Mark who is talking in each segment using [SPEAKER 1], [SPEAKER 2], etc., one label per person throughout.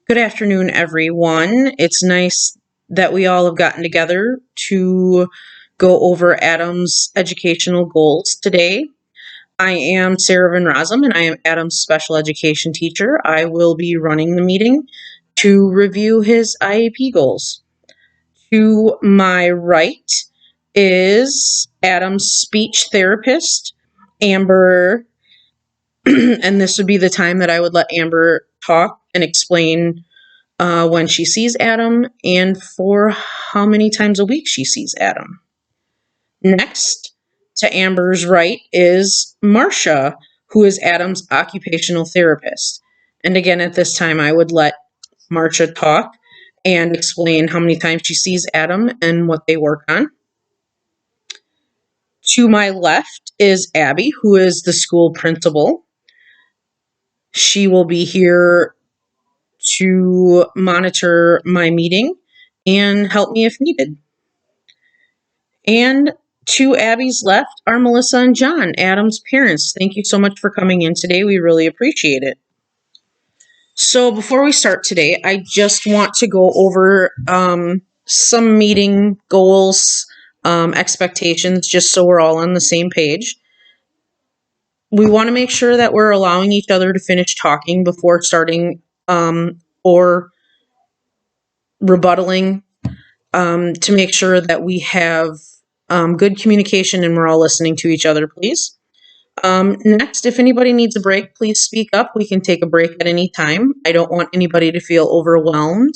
[SPEAKER 1] Good afternoon, everyone. It's nice that we all have gotten together to go over Adam's educational goals today. I am Sarah Van Rossum, and I am Adam's special education teacher. I will be running the meeting to review his IEP goals. To my right is Adam's speech therapist, Amber, and this would be the time that I would let Amber talk and explain when she sees Adam and for how many times a week she sees Adam. Next to Amber's right is Marcia, who is Adam's occupational therapist. And again, at this time, I would let Marcia talk and explain how many times she sees Adam and what they work on. To my left is Abby, who is the school principal. She will be here to monitor my meeting and help me if needed. And to Abby's left are Melissa and John, Adam's parents. Thank you so much for coming in today. We really appreciate it. So before we start today, I just want to go over some meeting goals, expectations, just so we're all on the same page. We want to make sure that we're allowing each other to finish talking before starting or rebuttaling to make sure that we have good communication and we're all listening to each other, please. Next, if anybody needs a break, please speak up. We can take a break at any time. I don't want anybody to feel overwhelmed.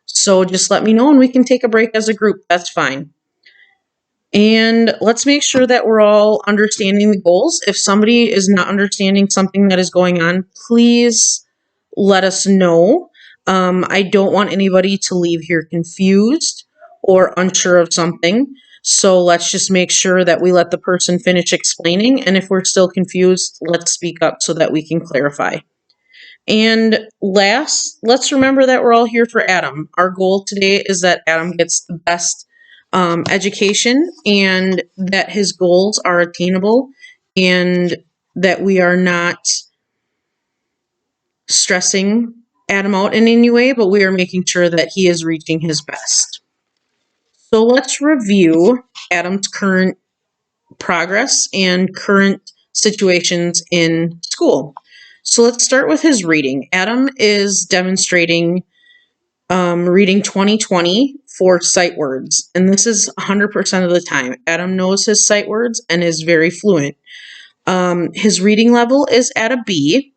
[SPEAKER 1] So just let me know and we can take a break as a group. That's fine. And let's make sure that we're all understanding the goals. If somebody is not understanding something that is going on, please let us know. I don't want anybody to leave here confused or unsure of something. So let's just make sure that we let the person finish explaining. And if we're still confused, let's speak up so that we can clarify. And last, let's remember that we're all here for Adam. Our goal today is that Adam gets the best education and that his goals are attainable and that we are not stressing Adam out in any way, but we are making sure that he is reaching his best. So let's review Adam's current progress and current situations in school. So let's start with his reading. Adam is demonstrating reading 2020 for sight words, and this is 100% of the time. Adam knows his sight words and is very fluent. His reading level is at a B,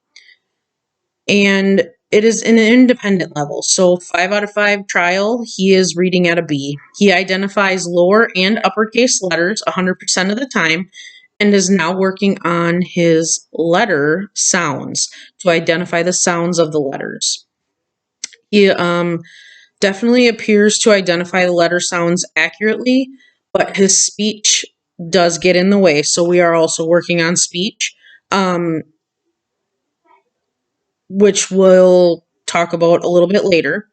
[SPEAKER 1] and it is an independent level. So 5 out of 5 trial, he is reading at a B. He identifies lower and uppercase letters 100% of the time and is now working on his letter sounds to identify the sounds of the letters. He definitely appears to identify the letter sounds accurately, but his speech does get in the way. So we are also working on speech, which we'll talk about a little bit later.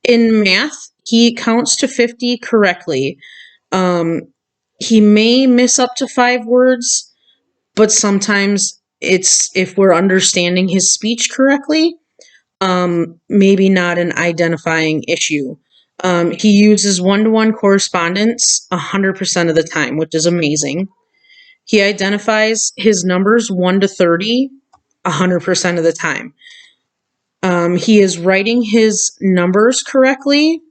[SPEAKER 1] In math, he counts to 50 correctly. He may miss up to 5 words, but sometimes it's if we're understanding his speech correctly, maybe not an identifying issue. He uses one-to-one correspondence 100% of the time, which is amazing. He identifies his numbers 1 to 30 100% of the time. He is writing his numbers correctly,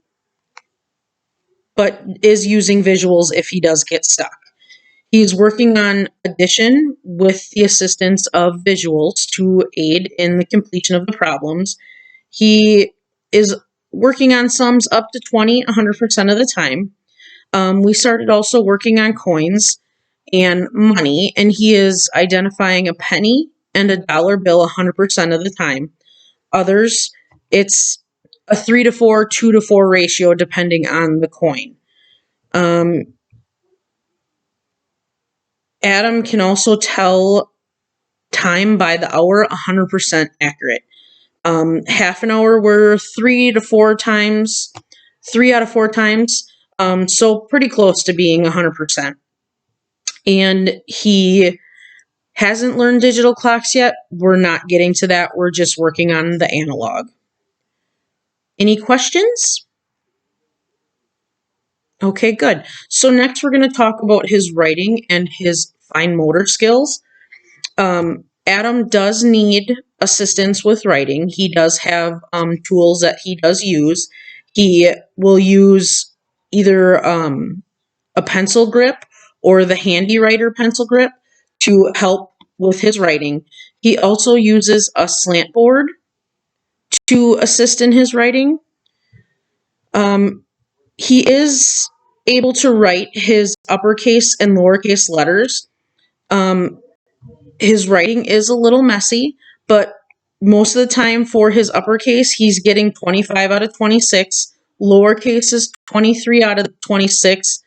[SPEAKER 1] but is using visuals if he does get stuck. He's working on addition with the assistance of visuals to aid in the completion of the problems. He is working on sums up to 20 100% of the time. We started also working on coins and money, and he is identifying a penny and a dollar bill 100% of the time. Others, it's a 3 to 4, 2 to 4 ratio depending on the coin. Adam can also tell time by the hour 100% accurate. Half an hour we're 3 to 4 times, 3 out of 4 times, so pretty close to being 100%. And he hasn't learned digital clocks yet. We're not getting to that. We're just working on the analog. Any questions? Okay, good. So next we're going to talk about his writing and his fine motor skills. Adam does need assistance with writing. He does have tools that he does use. He will use either a pencil grip or the handy writer pencil grip to help with his writing. He also uses a slant board to assist in his writing. He is able to write his uppercase and lowercase letters. Um, his writing is a little messy, but most of the time for his uppercase, he's getting 25 out of 26. Lowercase is 23 out of 26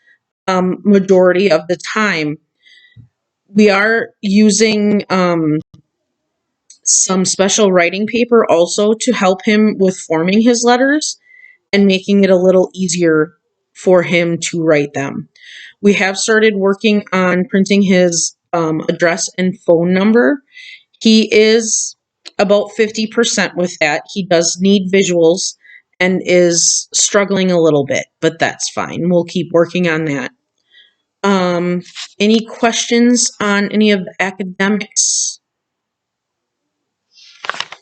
[SPEAKER 1] majority of the time. We are using some special writing paper also to help him with forming his letters and making it a little easier for him to write them. We have started working on printing his address and phone number. He is about 50% with that. He does need visuals and is struggling a little bit, but that's fine. We'll keep working on that. Any questions on any of the academics?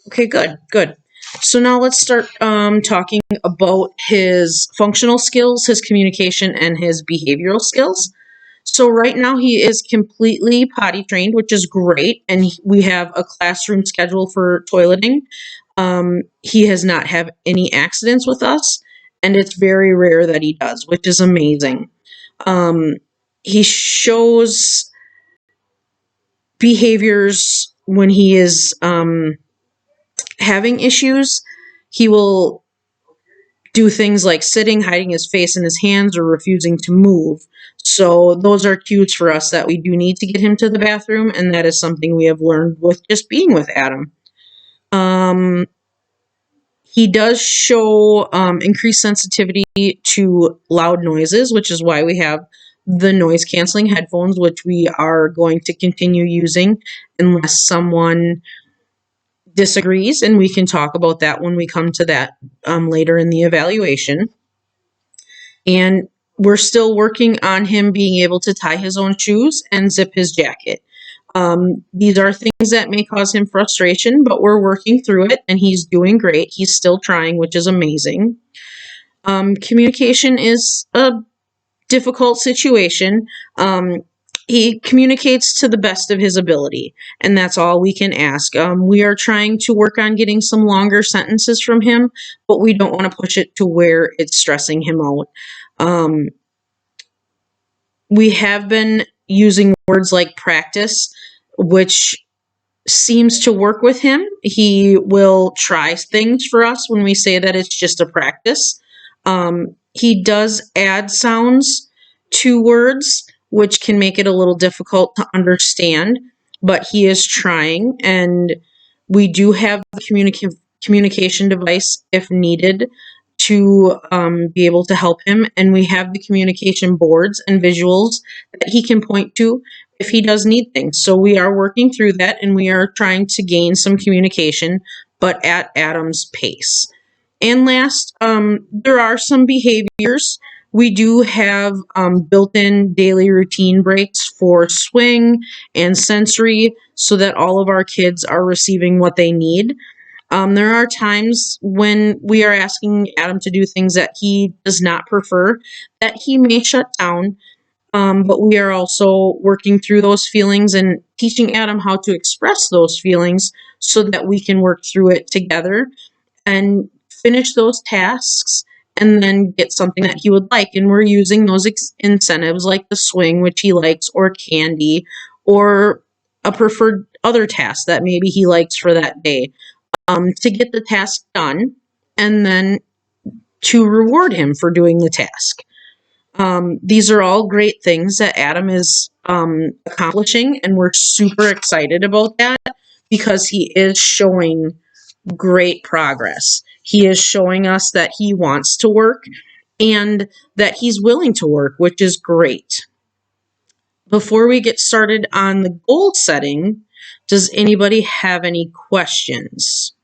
[SPEAKER 1] Okay, good, good. So now let's start talking about his functional skills, his communication, and his behavioral skills. So right now he is completely potty trained, which is great, and we have a classroom schedule for toileting. He has not had any accidents with us, and it's very rare that he does, which is amazing. He shows behaviors when he is having issues. He will do things like sitting, hiding his face in his hands, or refusing to move. So those are cues for us that we do need to get him to the bathroom, and that is something we have learned with just being with Adam. He does show increased sensitivity to loud noises, which is why we have the noise canceling headphones, which we are going to continue using unless someone disagrees, and we can talk about that when we come to that later in the evaluation. And we're still working on him being able to tie his own shoes and zip his jacket. These are things that may cause him frustration, but we're working through it, and he's doing great. He's still trying, which is amazing. Communication is a difficult situation. He communicates to the best of his ability, and that's all we can ask. We are trying to work on getting some longer sentences from him, but we don't want to push it to where it's stressing him out. We have been using words like practice, which seems to work with him. He will try things for us when we say that it's just a practice. He does add sounds to words, which can make it a little difficult to understand, but he is trying, and we do have the communication device if needed to be able to help him, and we have the communication boards and visuals that he can point to if he does need things. So we are working through that, and we are trying to gain some communication, but at Adam's pace. And last, there are some behaviors. We do have built-in daily routine breaks for swing and sensory so that all of our kids are receiving what they need. There are times when we are asking Adam to do things that he does not prefer, that he may shut down, but we are also working through those feelings and teaching Adam how to express those feelings so that we can work through it together and finish those tasks and then get something that he would like. And we're using those incentives like the swing, which he likes, or candy, or a preferred other task that maybe he likes for that day, to get the task done and then to reward him for doing the task. These are all great things that Adam is accomplishing, and we're super excited about that because he is showing great progress. He is showing us that he wants to work and that he's willing to work, which is great. Before we get started on the goal setting, does anybody have any questions?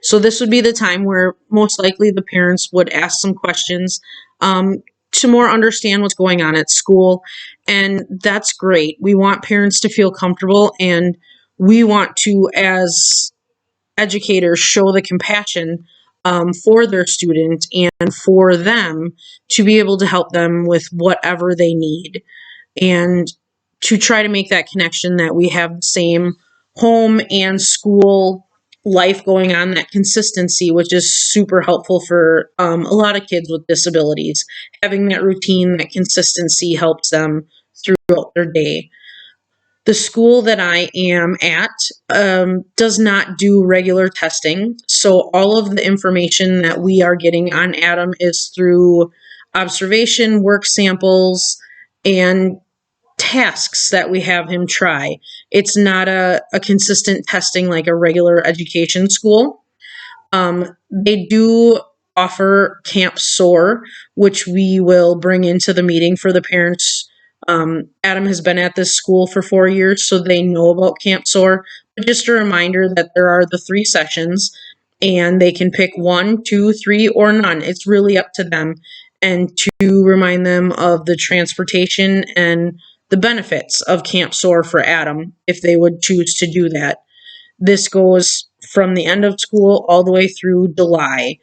[SPEAKER 1] So this would be the time where most likely the parents would ask some questions to more understand what's going on at school. And that's great. We want parents to feel comfortable, and we want to, as educators, show the compassion for their student and for them to be able to help them with whatever they need, and to try to make that connection that we have the same home and school life going on, that consistency, which is super helpful for a lot of kids with disabilities. Having that routine, that consistency helps them throughout their day. The school that I am at does not do regular testing. So all of the information that we are getting on Adam is through observation, work samples, and tasks that we have him try. It's not a consistent testing like a regular education school. They do offer Camp SOAR, which we will bring into the meeting for the parents. Adam has been at this school for 4 years, so they know about Camp SOAR. But just a reminder that there are the 3 sessions, and they can pick 1, 2, 3, or none. It's really up to them. And to remind them of the transportation and the benefits of Camp SOAR for Adam if they would choose to do that. This goes from the end of school all the way through July,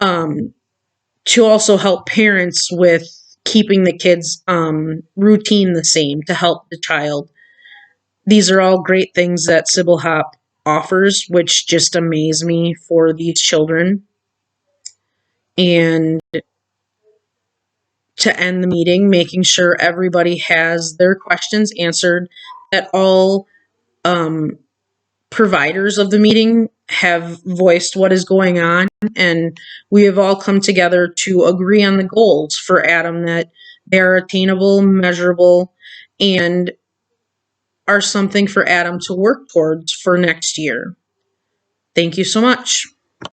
[SPEAKER 1] to also help parents with keeping the kids' routine the same to help the child. These are all great things that Sybil Hop offers, which just amaze me for these children. And to end the meeting, making sure everybody has their questions answered, that all providers of the meeting have voiced what is going on, and we have all come together to agree on the goals for Adam, that they are attainable, measurable, and are something for Adam to work towards for next year. Thank you so much.